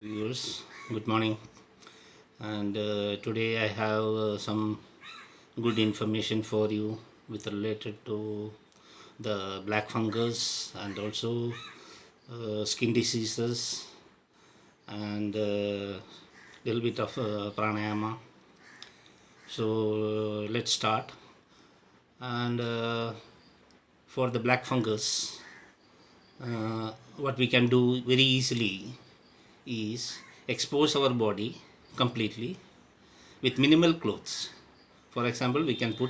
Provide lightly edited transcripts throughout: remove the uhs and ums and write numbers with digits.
Viewers, good morning. And today I have some good information for you with related to the black fungus and also skin diseases and little bit of pranayama. So let's start. And for the black fungus, what we can do very easily is expose our body completely with minimal clothes. For example, we can put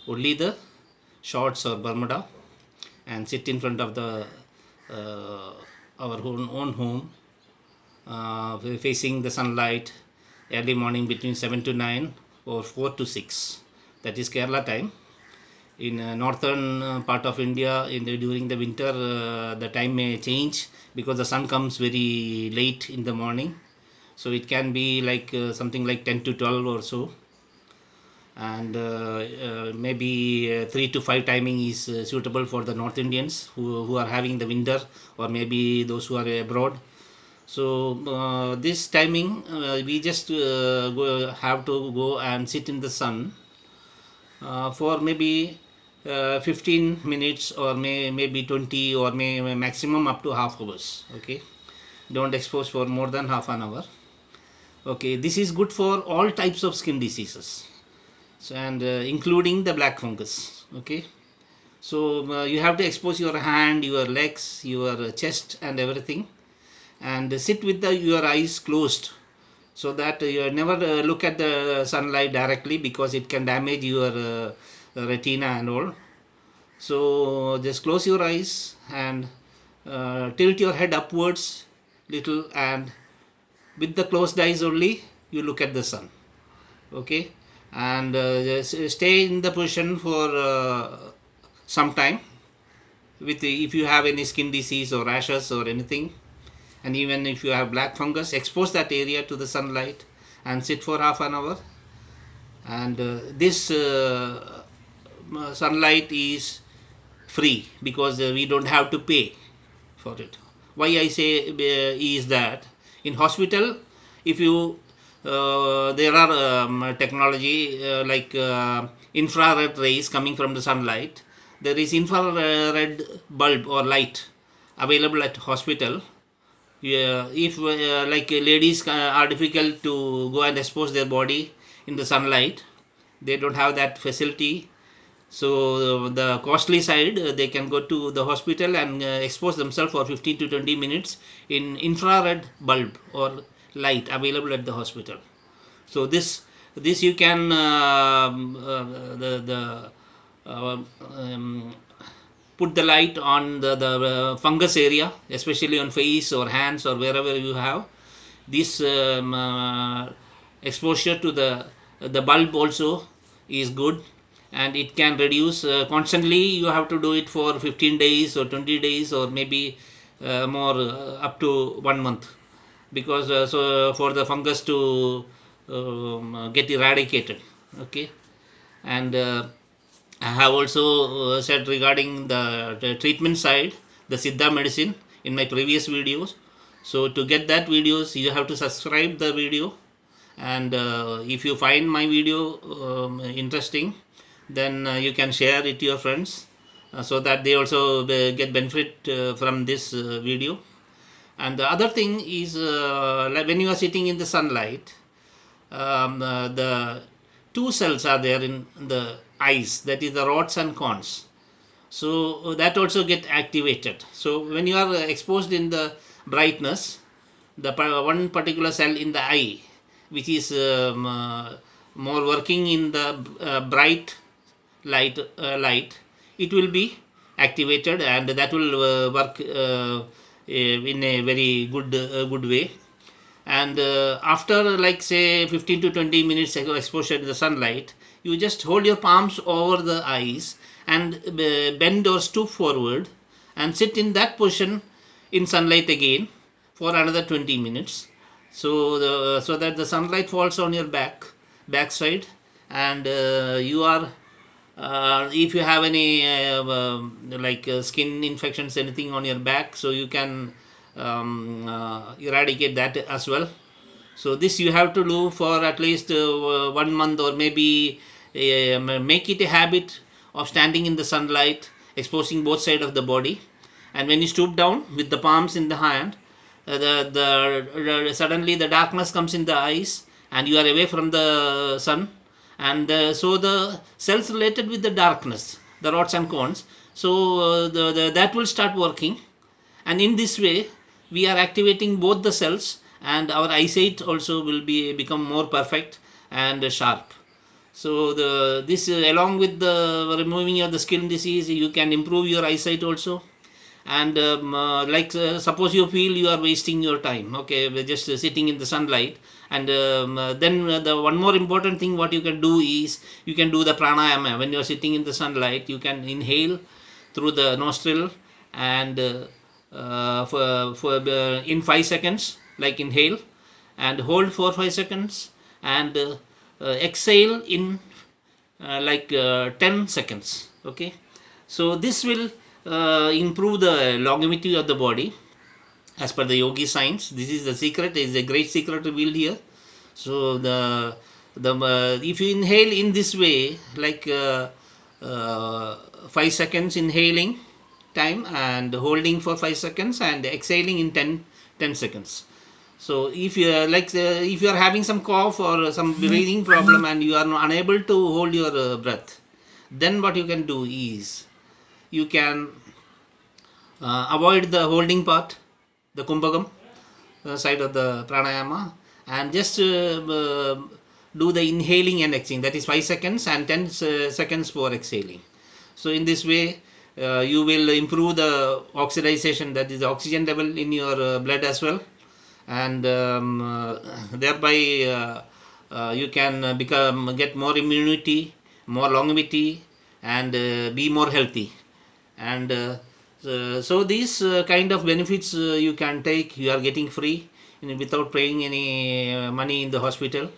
only the shorts or Bermuda and sit in front of the uh, our own home, facing the sunlight early morning between 7 to 9 or 4 to 6. That is Kerala time. In northern part of India, during the winter, the time may change because the sun comes very late in the morning. So it can be like something like 10 to 12 or so, and maybe 3 to 5 timing is suitable for the North Indians who are having the winter, or maybe those who are abroad. So this timing, we just have to go and sit in the sun for maybe 15 minutes, or maybe 20, or maximum up to half hours. Okay, don't expose for more than half an hour. Okay, this is good for all types of skin diseases, so, and including the black fungus. Okay, so you have to expose your hand, your legs, your chest and everything, and sit with your eyes closed, so that you never look at the sunlight directly, because it can damage your retina and all. So just close your eyes and tilt your head upwards little, and with the closed eyes only you look at the sun. Okay, and just stay in the position for some time. If you have any skin disease or rashes or anything, and even if you have black fungus, expose that area to the sunlight and sit for half an hour. And this sunlight is free, because we don't have to pay for it. Why I say is that in hospital, if you there are technology like infrared rays coming from the sunlight. There is infrared bulb or light available at hospital. Yeah, if like ladies are difficult to go and expose their body in the sunlight, they don't have that facility. So the costly side, they can go to the hospital and expose themselves for 15 to 20 minutes in infrared bulb or light available at the hospital. So this you can the put the light on the fungus area, especially on face or hands or wherever you have this exposure to the bulb also is good, and it can reduce constantly. You have to do it for 15 days or 20 days, or maybe more, up to 1 month, because so for the fungus to get eradicated. Okay, and I have also said regarding the treatment side, the Siddha medicine, in my previous videos. So to get that videos, you have to subscribe the video, and if you find my video interesting, then you can share it to your friends, so that they also get benefit from this video. And the other thing is, like when you are sitting in the sunlight, the two cells are there in the eyes, that is the rods and cones. So that also get activated. So when you are exposed in the brightness, the one particular cell in the eye, which is more working in the bright light, it will be activated, and that will work in a very good way. And after, like, say 15 to 20 minutes exposure to the sunlight, you just hold your palms over the eyes and bend or stoop forward and sit in that position in sunlight again for another 20 minutes, so that the sunlight falls on your backside, and you are if you have any like skin infections, anything on your back, so you can eradicate that as well. So this you have to do for at least 1 month, or maybe make it a habit of standing in the sunlight, exposing both sides of the body. And when you stoop down with the palms in the hand, suddenly the darkness comes in the eyes and you are away from the sun, and so the cells related with the darkness, the rods and cones, so that will start working, and in this way we are activating both the cells, and our eyesight also will become more perfect and sharp. So this along with the removing of the skin disease, you can improve your eyesight also. And suppose you feel you are wasting your time, okay, we're just sitting in the sunlight, and then the one more important thing what you can do is you can do the pranayama. When you are sitting in the sunlight, you can inhale through the nostril, and in 5 seconds, like inhale, and hold for 5 seconds, and exhale in 10 seconds. Okay, so this will improve the longevity of the body as per the yogi science. This is the secret, is a great secret revealed here. So if you inhale in this way, 5 seconds inhaling time, and holding for 5 seconds, and exhaling in 10 seconds. So if you if you are having some cough or some breathing problem and you are unable to hold your breath, then what you can do is you can avoid the holding part, the kumbhakam side of the pranayama, and just do the inhaling and exhaling, that is 5 seconds and 10 seconds for exhaling. So in this way you will improve the oxidization, that is the oxygen level in your blood as well, and thereby you can get more immunity, more longevity, and be more healthy. And so these kind of benefits you can take, you are getting free without paying any money in the hospital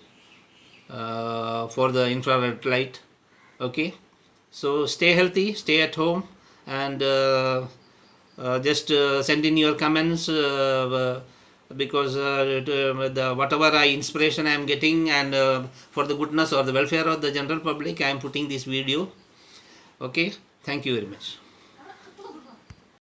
for the infrared light. Okay, so stay healthy, stay at home, and just send in your comments, because whatever inspiration I am getting, and for the goodness or the welfare of the general public, I am putting this video. Okay, thank you very much.